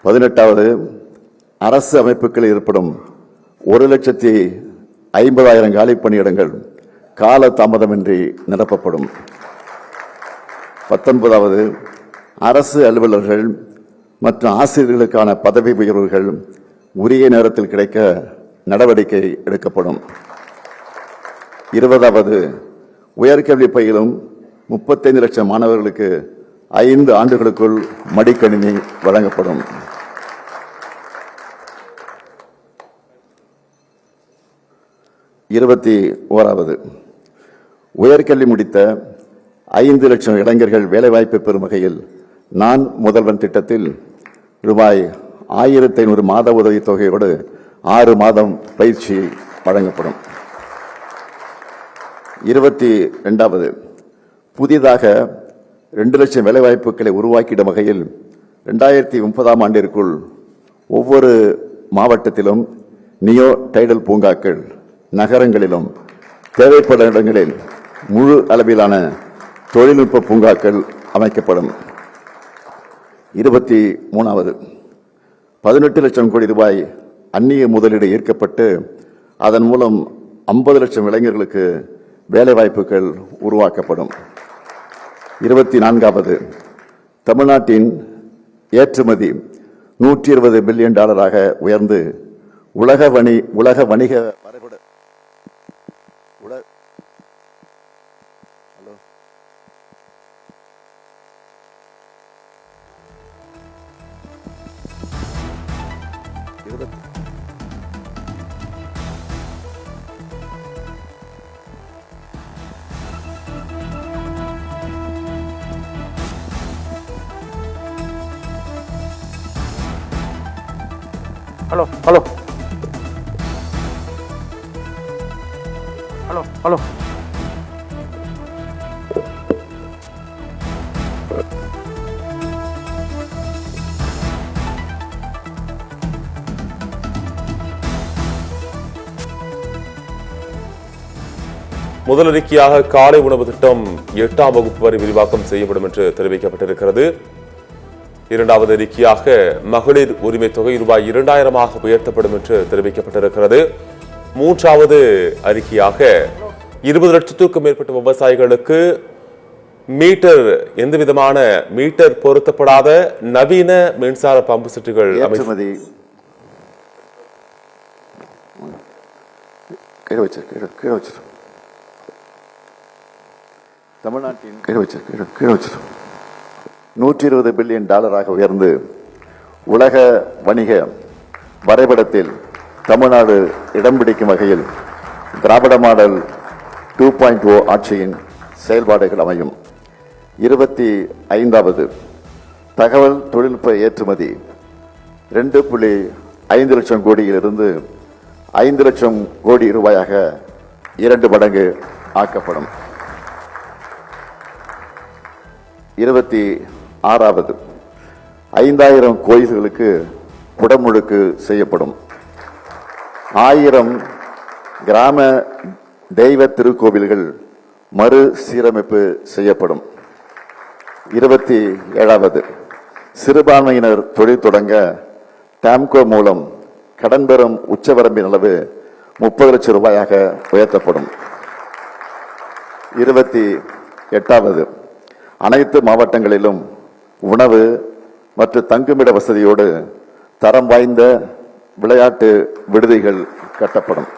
18வது அரசு அமைப்புகளில் ஏற்படும் 1,50,000 காலி பணியிடங்கள் கால தாமதமின்றி நிரப்பப்படும். 19வது அரசு அலுவலர்கள் மற்றும் ஆசிரியர்களுக்கான பதவி உயர்வுகள் உரிய நேரத்தில் கிடைக்க நடவடிக்கை எடுக்கப்படும். 20வது உயர்கல்வி பயிலும் 35 லட்சம் மாணவர்களுக்கு 5 ஆண்டுகளுக்குள் மடிக்கணினி வழங்கப்படும். 21வது உயர்கல்வி முடித்த 5 லட்சம் இளைஞர்கள் வேலைவாய்ப்பு பெறும் வகையில் நான் முதல்வன் திட்டத்தில் ரூபாய் 1,500 மாத உதவித் தொகையோடு 6 மாதம் பயிற்சி வழங்கப்படும். 22வது புதிதாக 2 லட்சம் வேலைவாய்ப்புகளை உருவாக்கிடும் வகையில் 2030ஆம் ஆண்டிற்குள் ஒவ்வொரு மாவட்டத்திலும் நியோ டைடல் பூங்காக்கள், நகரங்களிலும் தேவைப்படும் இடங்களில் முழு அளவிலான தொழில்நுட்ப பூங்காக்கள் அமைக்கப்படும். 23வது 18 லட்சம் கோடி ரூபாய் அந்நிய முதலீடு ஈர்க்கப்பட்டு அதன் மூலம் 50 லட்சம் இளைஞர்களுக்கு வேலைவாய்ப்புகள் உருவாக்கப்படும். 24வது தமிழ்நாட்டின் ஏற்றுமதி $120 பில்லியன் உயர்ந்து உலக வணிக வரைபட ஹலோ ஹலோ ஹலோ ஹலோ முதல் அறிக்கையாக காலை உணவு திட்டம் 8ஆம் வகுப்பு வரை விரிவாக்கம் செய்யப்படும் என்று தெரிவிக்கப்பட்டிருக்கிறது. 2வது அறிக்கையாக மகளிர் உரிமை தொகை ரூபாய் 2000 உயர்த்தப்படும் என்று தெரிவிக்கப்பட்டிருக்கிறது. 3வது அறிக்கையாக 20 லட்சத்துக்கும் மேற்பட்ட விவசாயிகளுக்கு எந்தவிதமான மீட்டர் பொருத்தப்படாத நவீன மின்சார பம்பு செட்டுகள் தமிழ்நாட்டின் 120 பில்லியன் உயர்ந்து உலக வணிக வரைபடத்தில் தமிழ்நாடு இடம் பிடிக்கும் வகையில் திராவிட மாடல் 2.0 ஆட்சியின் செயல்பாடுகள் அமையும். 25வது தகவல் தொழில்நுட்ப ஏற்றுமதி 2.5 லட்சம் கோடியிலிருந்து 5 லட்சம் கோடி ரூபாயாக 2 மடங்கு ஆக்கப்படும். 26வது 5000 கோயில்களுக்கு குடமுழுக்கு செய்யப்படும். 1000 கிராம தெய்வ திருக்கோவில்கள் மறு சீரமைப்பு செய்யப்படும். 27வது சிறுபான்மையினர் தொழில் தொடங்க டாம்கோ மூலம் கடன் பெறும் உச்சவரம்பின் அளவு 30 லட்சம் ரூபாயாக உயர்த்தப்படும். 28வது அனைத்து மாவட்டங்களிலும் உணவு மற்றும் தங்குமிட வசதியோடு தரம் வாய்ந்த விளையாட்டு விடுதிகள் கட்டப்படும்.